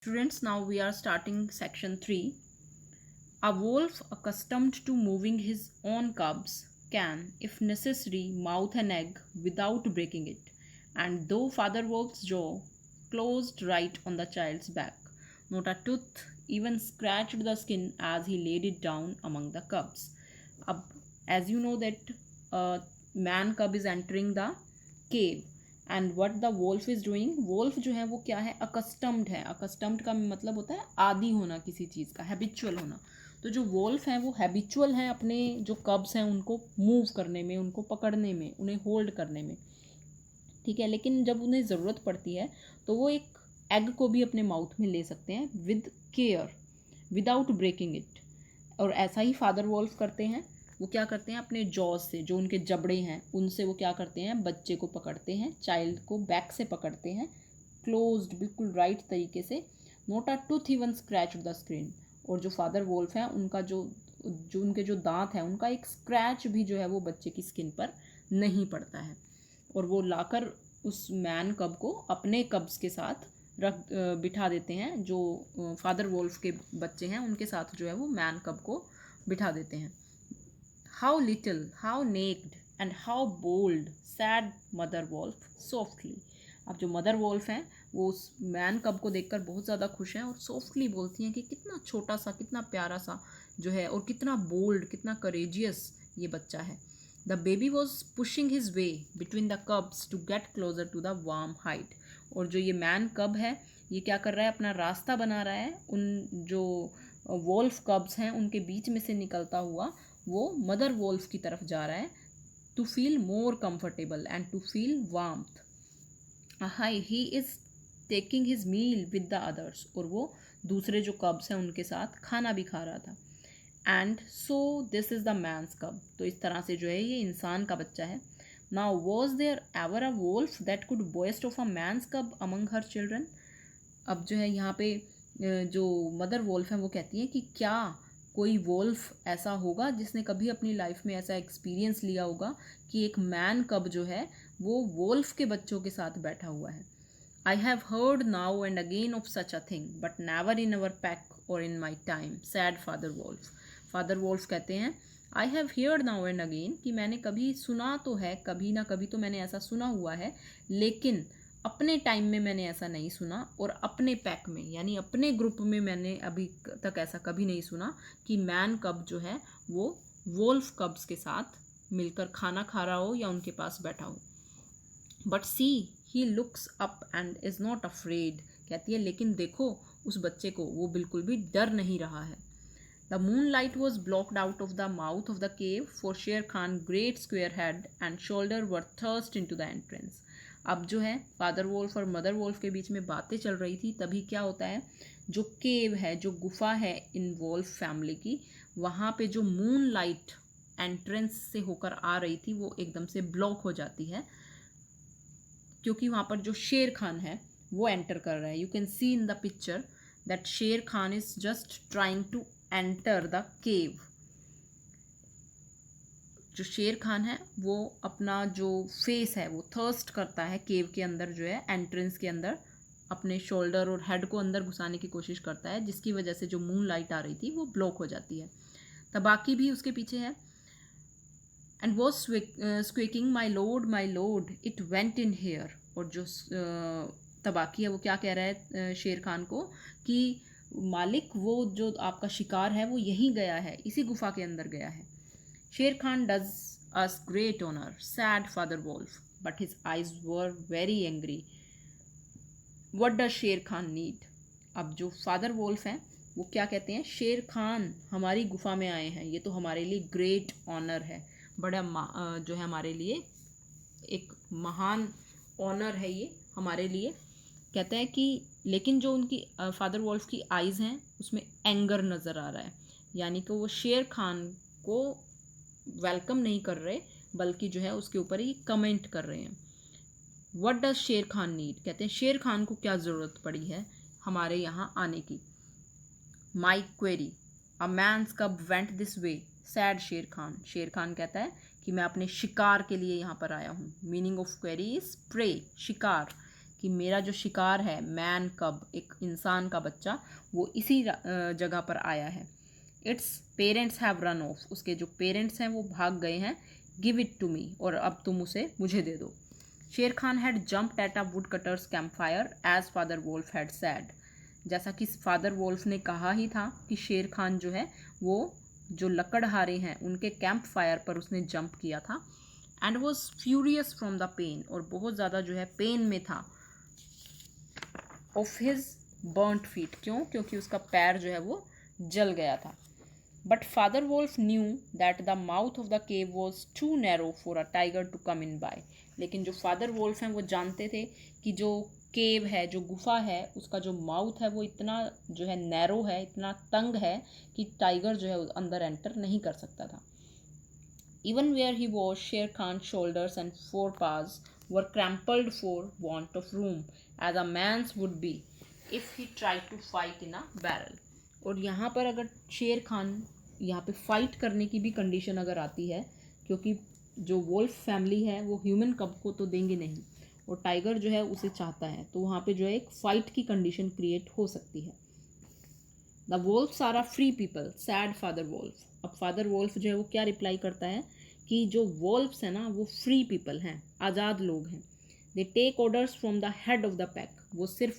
Students, now we are starting section 3. A wolf accustomed to moving his own cubs can, if necessary, mouth an egg without breaking it, and though Father Wolf's jaw closed right on the child's back, not a tooth even scratched the skin as he laid it down among the cubs. अब as you know that a man cub is entering the cave and what the wolf is doing. Wolf जो है वो क्या है, accustomed है. Accustomed का मतलब होता है आदी होना किसी चीज़ का, हैबिचुअल होना. तो जो वोल्फ हैं वो हैबिचुअल हैं अपने जो कब्स हैं उनको मूव करने में, उनको पकड़ने में, उन्हें होल्ड करने में. ठीक है, लेकिन जब उन्हें ज़रूरत पड़ती है तो वो एक एग को भी अपने माउथ में ले सकते हैं with care, without breaking it. और ऐसा ही फादर वोल्फ करते हैं. वो क्या करते हैं, अपने जॉज से, जो उनके जबड़े हैं उनसे वो क्या करते हैं, बच्चे को पकड़ते हैं, चाइल्ड को बैक से पकड़ते हैं, क्लोज्ड, बिल्कुल राइट तरीके से. Not a tooth even scratch the screen. और जो फादर वोल्फ है उनका जो उनके जो दांत हैं उनका एक स्क्रैच भी जो है वो बच्चे की स्किन पर नहीं पड़ता है. और वो लाकर उस मैन कब को अपने कब्स के साथ बिठा देते हैं. जो फादर वोल्फ के बच्चे हैं उनके साथ जो है वो मैन कब को बिठा देते हैं. How little, how naked and how bold, said mother wolf softly. अब जो मदर वोल्फ हैं वो उस मैन कब को देखकर बहुत ज़्यादा खुश हैं और सॉफ्टली बोलती हैं कि कितना छोटा सा, कितना प्यारा सा जो है, और कितना बोल्ड, कितना करेजियस ये बच्चा है. The baby was pushing his way between the cubs to get closer to the warm hide. और जो ये मैन कब है ये क्या कर रहा है, अपना रास्ता बना रहा है उन जो वोल्फ कब्स हैं उनके बीच में से निकलता हुआ वो मदर वोल्फ की तरफ जा रहा है. To feel more comfortable and to feel warmth. Hi he is taking his meal with the others. और वो दूसरे जो कब्स हैं उनके साथ खाना भी खा रहा था. And so this is the man's cub. तो इस तरह से जो है ये इंसान का बच्चा है. Now was there ever a wolf that could boast of a man's cub among her children. अब जो है यहाँ पे जो मदर वोल्फ हैं वो कहती हैं कि क्या कोई वोल्फ ऐसा होगा जिसने कभी अपनी लाइफ में ऐसा एक्सपीरियंस लिया होगा कि एक मैन कब जो है वो वोल्फ के बच्चों के साथ बैठा हुआ है. I have heard now and again of such a thing but never in our pack or in my time, said father wolf. Father wolf कहते हैं I have heard now and again, कि मैंने कभी सुना तो है, कभी ना कभी तो मैंने ऐसा सुना हुआ है, लेकिन अपने टाइम में मैंने ऐसा नहीं सुना, और अपने पैक में यानी अपने ग्रुप में मैंने अभी तक ऐसा कभी नहीं सुना कि मैन कब जो है वो वोल्फ कब्स के साथ मिलकर खाना खा रहा हो या उनके पास बैठा हो. But see he looks up and is not afraid. कहती है लेकिन देखो उस बच्चे को, वो बिल्कुल भी डर नहीं रहा है. The moonlight was blocked out of the mouth of the cave for Shere Khan great square head and shoulder were thrust into the entrance. अब जो है फादर वोल्फ और मदर वोल्फ के बीच में बातें चल रही थी, तभी क्या होता है, जो केव है, जो गुफा है इन वोल्फ फैमिली की, वहाँ पे जो मून लाइट एंट्रेंस से होकर आ रही थी वो एकदम से ब्लॉक हो जाती है, क्योंकि वहाँ पर जो शेर खान है वो एंटर कर रहा है. You can see in the picture that Shere Khan is just trying to enter the cave. जो शेर खान है वो अपना जो फेस है वो थर्स्ट करता है केव के अंदर, जो है एंट्रेंस के अंदर अपने शोल्डर और हेड को अंदर घुसाने की कोशिश करता है, जिसकी वजह से जो मून लाइट आ रही थी वो ब्लॉक हो जाती है. तबाकी भी उसके पीछे है. And was squeaking my lord it went in here. और जो तबाकी है वो क्या कह रहा है शेर खान को कि मालिक, वो जो आपका शिकार है वो यहीं गया है, इसी गुफा के अंदर गया है. Sher Khan does us great honor, said Father Wolf, but his eyes were very angry. What does Sher Khan need? अब जो फादर वोल्फ हैं वो क्या कहते हैं, शेर खान हमारी गुफा में आए हैं, ये तो हमारे लिए ग्रेट ऑनर है, बड़ा जो है हमारे लिए एक महान ऑनर है ये हमारे लिए. कहते हैं कि लेकिन जो उनकी फादर वोल्फ की आइज़ हैं उसमें एंगर नज़र आ रहा है, यानी कि वो शेर खान को वेलकम नहीं कर रहे बल्कि जो है उसके ऊपर ही कमेंट कर रहे हैं. व्हाट डज शेर खान नीड. कहते हैं शेर खान को क्या ज़रूरत पड़ी है हमारे यहाँ आने की. माई क्वेरी अ मैंस कब वेंट दिस वे, सैड शेर खान. शेर खान कहता है कि मैं अपने शिकार के लिए यहाँ पर आया हूँ. Meaning of quarry is prey, शिकार, कि मेरा जो शिकार है मैन कब, एक इंसान का बच्चा, वो इसी जगह पर आया है। Its parents have run of, उसके जो पेरेंट्स हैं वो भाग गए हैं। गिव इट टू मी, और अब तुम उसे मुझे दे दो। Shere Khan had jumped at a woodcutter's camp fire as father wolf had said, जैसा कि फादर वोल्फ ने कहा ही था कि शेर खान जो है वो जो लकड़हारे हैं उनके कैंप फायर पर उसने जंप किया था। And was furious from the pain, और बहुत ज़्यादा जो है पेन में था। ऑफ हिज बर्नट फीट, क्यों? क्योंकि उसका पैर जो है वो जल गया था। But father wolf knew that the mouth of the cave was too narrow for a tiger to come in by, लेकिन जो फादर वोल्फ हैं वो जानते थे कि जो केव है, जो गुफा है, उसका जो माउथ है वो इतना जो है नैरो है, इतना तंग है कि टाइगर जो है अंदर एंटर नहीं कर सकता था। Even where he was, Sher Khan's shoulders and forepaws were crumpled for want of room, as a man's would be if he tried to fight in a barrel. और यहाँ पर अगर शेर खान यहाँ पे फाइट करने की भी कंडीशन अगर आती है, क्योंकि जो वोल्फ फैमिली है वो ह्यूमन कब को तो देंगे नहीं, और टाइगर जो है उसे चाहता है, तो वहाँ पे जो है एक फाइट की कंडीशन क्रिएट हो सकती है। The wolves are a free people said father wolf. अब फादर वोल्फ जो है वो क्या रिप्लाई करता है कि जो वोल्फ्स हैं ना वो फ्री पीपल हैं, आज़ाद लोग हैं। They take orders from the head of the pack, वो सिर्फ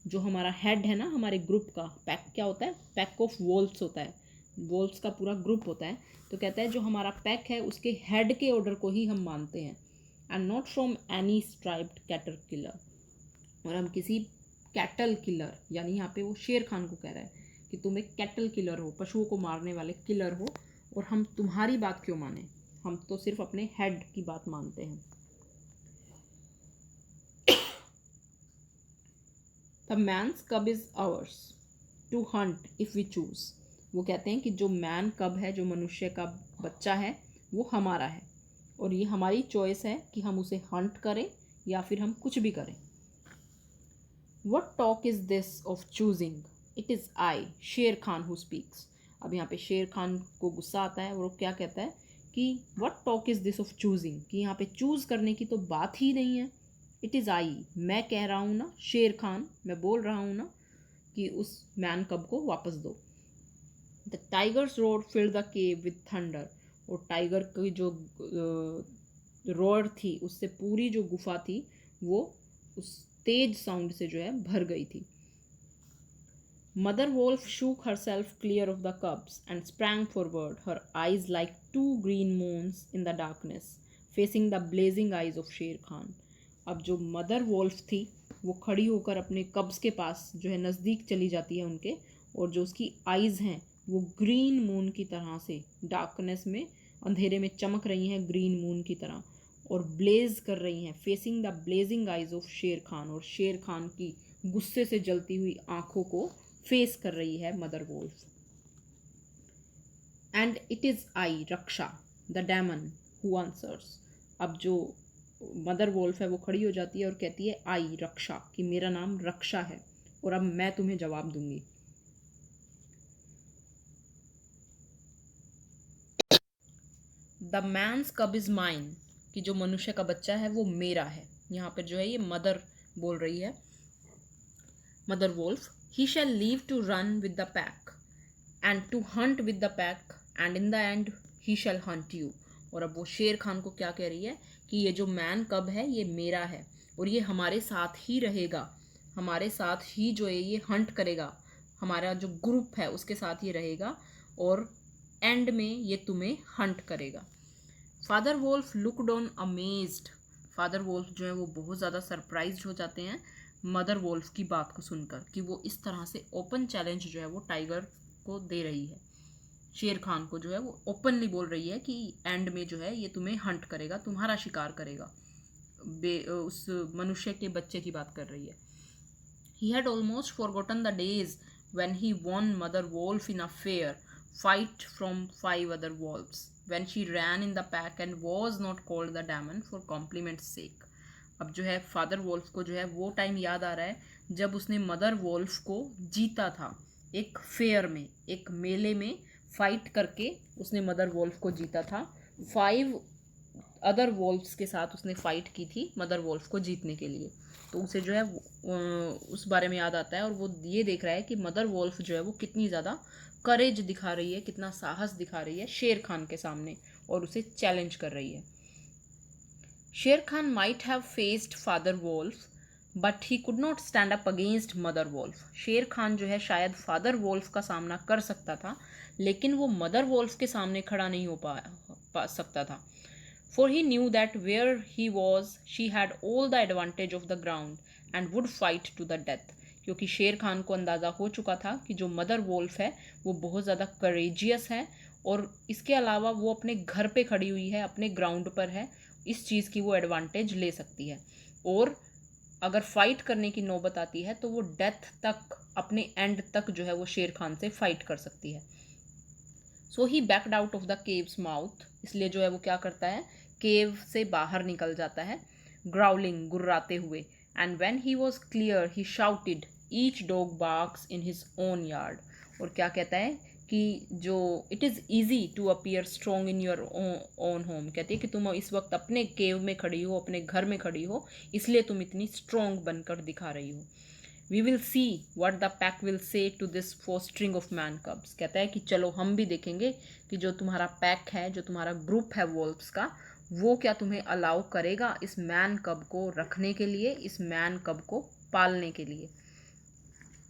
जो हमारा हेड है ना हमारे ग्रुप का, पैक क्या होता है? पैक ऑफ वोल्फ्स होता है, वोल्फ्स का पूरा ग्रुप होता है। तो कहता है जो हमारा पैक है उसके हेड के ऑर्डर को ही हम मानते हैं। And not from any striped cattle killer, और हम किसी कैटल किलर, यानी यहाँ पे वो शेर खान को कह रहा है कि तुम एक कैटल किलर हो, पशुओं को मारने वाले किलर हो, और हम तुम्हारी बात क्यों माने, हम तो सिर्फ अपने हेड की बात मानते हैं। The man's cub is ours to hunt if we choose, वो कहते हैं कि जो मैन कब है, जो मनुष्य का बच्चा है, वो हमारा है, और ये हमारी चॉइस है कि हम उसे हंट करें या फिर हम कुछ भी करें। What talk is this of choosing, it is आई शेर खान हु स्पीक्स। अब यहाँ पे शेर खान को गुस्सा आता है और वो क्या कहता है कि what talk is this of choosing, कि यहाँ पे चूज़ करने की तो बात ही नहीं है। इट इज़ आई, मैं कह रहा हूँ ना, शेर खान मैं बोल रहा हूँ ना कि उस मैन कब को वापस दो। The tigers road filled the cave with thunder, और टाइगर की जो रोड थी उससे पूरी जो गुफा थी वो उस तेज साउंड से जो है भर गई थी। Mother Wolf shook herself clear of the cubs and sprang forward, her eyes like two green moons in the darkness, facing the blazing eyes of Sher Khan. अब जो मदर वोल्फ थी वो खड़ी होकर अपने कब्स के पास जो है नज़दीक चली जाती है उनके, और जो उसकी आइज़ हैं वो ग्रीन मून की तरह से डार्कनेस में, अंधेरे में चमक रही हैं ग्रीन मून की तरह, और ब्लेज कर रही हैं, facing the blazing eyes of शेर खान, और शेर खान की गुस्से से जलती हुई आंखों को फेस कर रही है mother wolf. And it is I Raksha the demon who answers. अब जो मदर वोल्फ है वो खड़ी हो जाती है और कहती है आई रक्षा, कि मेरा नाम रक्षा है और अब मैं तुम्हें जवाब दूंगी। The man's cub is mine, कि जो मनुष्य का बच्चा है वो मेरा है। यहाँ पर जो है ये मदर बोल रही है, mother wolf. He shall leave to run with the pack and to hunt with the pack and in the end he shall hunt you। और अब वो शेर खान को क्या कह रही है कि ये जो मैन कब है ये मेरा है और ये हमारे साथ ही रहेगा, हमारे साथ ही जो है ये हंट करेगा, हमारा जो ग्रुप है उसके साथ ये रहेगा और एंड में ये तुम्हें हंट करेगा। Father wolf looked on amazed, father wolf जो है वो बहुत ज़्यादा सरप्राइज्ड हो जाते हैं मदर वोल्फ की बात को सुनकर कि वो इस तरह से ओपन चैलेंज जो है वो टाइगर को दे रही है, शेर खान को जो है वो ओपनली बोल रही है कि एंड में जो है ये तुम्हें हंट करेगा, तुम्हारा शिकार करेगा। उस मनुष्य के बच्चे की बात कर रही है। He had almost forgotten the days when he won mother wolf in a fair fight from 5 other wolves, when she ran in the pack and was not called the demon for compliment's sake। अब जो है father Wolff को जो है वो time याद आ रहा है जब उसने मदर वोल्फ को जीता था एक फेयर में, एक मेले में फाइट करके उसने मदर वोल्फ को जीता था 5 अदर वोल्फ्स के साथ उसने फाइट की थी मदर वोल्फ को जीतने के लिए। तो उसे जो है उस बारे में याद आता है, और वो ये देख रहा है कि मदर वोल्फ जो है वो कितनी ज़्यादा करेज दिखा रही है, कितना साहस दिखा रही है शेर खान के सामने, और उसे चैलेंज कर रही है। Shere Khan might have faced father wolf but he could not stand up against mother wolf. Shere Khan जो है शायद फादर वोल्फ का सामना कर सकता था, लेकिन वो मदर वोल्फ के सामने खड़ा नहीं हो पा सकता था। For he knew that where he was, she had all the advantage of the ground and would fight to the death. क्योंकि शेर खान को अंदाज़ा हो चुका था कि जो मदर वोल्फ है वो बहुत ज़्यादा करेजियस है, और इसके अलावा वो अपने घर पे खड़ी हुई है, अपने ग्राउंड पर है, इस चीज़ की वो एडवांटेज ले सकती है, और अगर फाइट करने की नौबत आती है तो वो डेथ तक, अपने एंड तक जो है वो शेर खान से फाइट कर सकती है। So he backed out of the cave's mouth, इसलिए जो है वो क्या करता है, केव से बाहर निकल जाता है, ग्राउलिंग, गुर्राते हुए। And when he was clear he shouted each dog barks in his own yard. और क्या कहता है कि जो it is easy to appear strong in your own home, कहती है कि तुम इस वक्त अपने केव में खड़ी हो, अपने घर में खड़ी हो, इसलिए तुम इतनी स्ट्रॉन्ग बनकर दिखा रही हो। We will see what the pack will say to this fostering of man cubs. कहता है कि चलो हम भी देखेंगे कि जो तुम्हारा पैक है, जो तुम्हारा ग्रुप है वोल्फ्स का, वो क्या तुम्हें अलाउ करेगा इस मैन कब को रखने के लिए, इस मैन कब को पालने के लिए।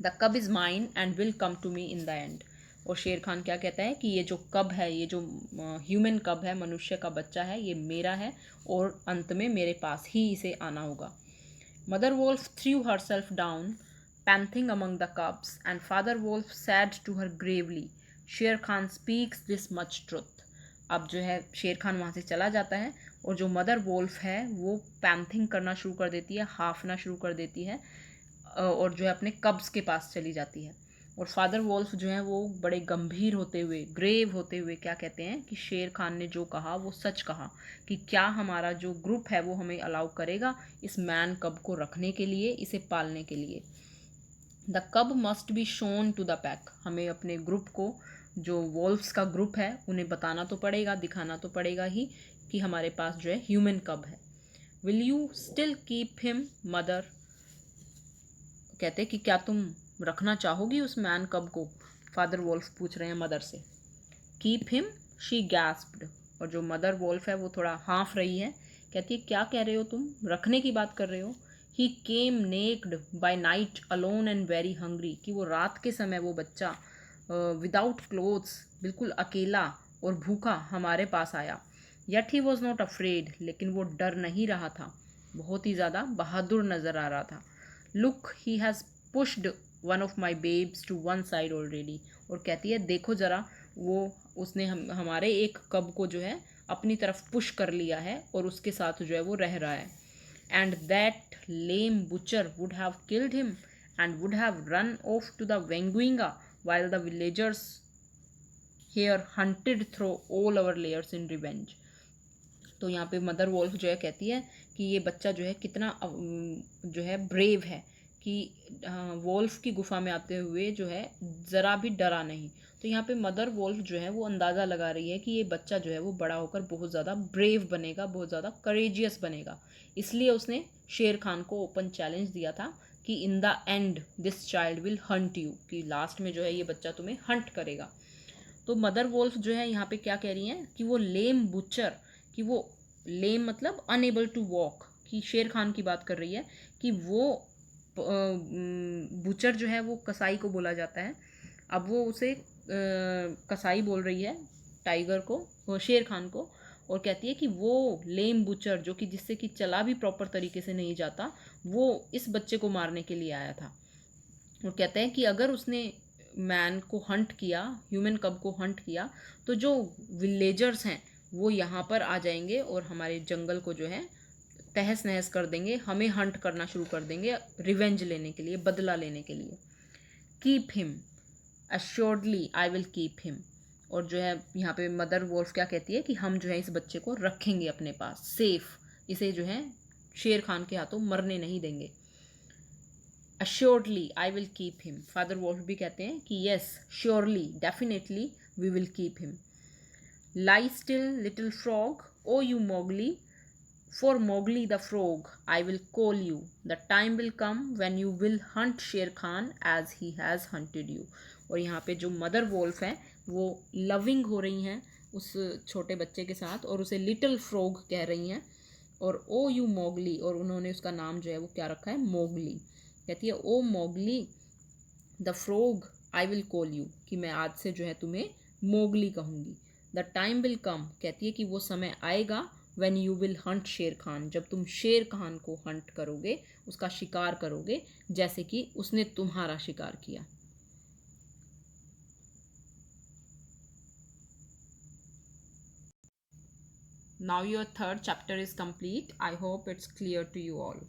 The cub is mine and will come to me in the end. और शेर खान क्या कहता है कि ये जो कब है, ये जो ह्यूमन कब है, मनुष्य का बच्चा है, ये मेरा है, और अंत में मेरे पास ही इसे आना होगा। Mother wolf threw herself down panting among the cubs, and Father Wolf said to her gravely, शेर Khan speaks this much truth। अब जो है शेर खान वहाँ से चला जाता है, और जो मदर वोल्फ है वो पैंथिंग करना शुरू कर देती है, हाफना शुरू कर देती है, और जो है अपने कब्स के पास चली जाती है। और फादर वोल्फ जो है वो बड़े गंभीर होते हुए, ग्रेव होते हुए क्या कहते हैं कि शेर खान ने जो कहा वो सच कहा, कि क्या हमारा जो ग्रुप है वो हमें अलाउ करेगा इस मैन कब को रखने के लिए, इसे पालने के लिए। The cub must be shown to the pack. हमें अपने ग्रुप को, जो वोल्फ्स का ग्रुप है, उन्हें बताना तो पड़ेगा, दिखाना तो पड़ेगा ही कि हमारे पास जो है ह्यूमन कब है। Will you still keep him mother. कहते कि क्या तुम रखना चाहोगी उस मैन कब को, फादर वोल्फ पूछ रहे हैं मदर से। Keep him, she gasped. और जो मदर वोल्फ है वो थोड़ा हाँफ रही है, कहती है क्या कह रहे हो तुम, रखने की बात कर रहे हो। He came naked by night alone and very hungry, कि वो रात के समय वो बच्चा विदाउट क्लोथ्स, बिल्कुल अकेला और भूखा हमारे पास आया। Yet he was not afraid, लेकिन वो डर नहीं रहा था, बहुत ही ज़्यादा बहादुर नज़र आ रहा था। Look he has pushed one of my babes to one side already. और कहती है देखो ज़रा, वो उसने हमारे एक कब को जो है अपनी तरफ पुश कर लिया है, और उसके साथ जो है वो रह रहा है। And that lame butcher would have killed him and would have run off to the Waingunga while the villagers here hunted through all our layers in revenge। तो यहाँ पे मदर वोल्फ जो है कहती है कि ये बच्चा जो है कितना जो है ब्रेव है, कि वोल्फ की गुफा में आते हुए जो है ज़रा भी डरा नहीं। तो यहाँ पे मदर वोल्फ जो है वो अंदाज़ा लगा रही है कि ये बच्चा जो है वो बड़ा होकर बहुत ज़्यादा ब्रेव बनेगा, बहुत ज़्यादा करेजियस बनेगा। इसलिए उसने शेर खान को ओपन चैलेंज दिया था कि इन the and this child will Hunt you, कि लास्ट में जो है ये बच्चा तुम्हें हंट करेगा। तो मदर वोल्फ जो है यहाँ पे क्या कह रही हैं कि वो लेम बुचर, कि वो लेम मतलब अनएबल टू वॉक, कि शेर खान की बात कर रही है कि वो बुचर जो है वो कसाई को बोला जाता है, अब वो उसे कसाई बोल रही है टाइगर को, शेर खान को, और कहती है कि वो लेम बुचर जो कि जिससे कि चला भी प्रॉपर तरीके से नहीं जाता, वो इस बच्चे को मारने के लिए आया था। और कहते हैं कि अगर उसने मैन को हंट किया, ह्यूमन कब को हंट किया, तो जो विलेजर्स हैं वो यहाँ पर आ जाएंगे और हमारे जंगल को जो है तहस नहस कर देंगे, हमें हंट करना शुरू कर देंगे, रिवेंज लेने के लिए, बदला लेने के लिए। Keep him, assuredly I will keep him. और जो है यहाँ पे मदर वोल्फ क्या कहती है कि हम जो है इस बच्चे को रखेंगे अपने पास सेफ, इसे जो है शेर खान के हाथों मरने नहीं देंगे। Assuredly I will keep him। Father wolf भी कहते हैं कि yes, surely, definitely we will keep him। Lie still little frog, oh you Mowgli, for Mowgli the frog, I will call you. The time will come when you will hunt Sher Khan as he has hunted you. और यहाँ पे जो mother Wolff है वो loving हो रही हैं उस छोटे बच्चे के साथ और उसे लिटिल फ्रॉग कह रही हैं और ओ यू मोगली, और उन्होंने उसका नाम जो है वो क्या रखा है, मोगली। कहती है oh Mowgli the frog I will call you, कि मैं आज से जो है तुम्हें मोगली कहूँगी। द टाइम विल कम, कहती है कि वो समय आएगा when you will hunt शेर खान, जब तुम शेर खान को हंट करोगे, उसका शिकार करोगे, जैसे कि उसने तुम्हारा शिकार किया। Now your third chapter is complete. I hope it's clear to you all.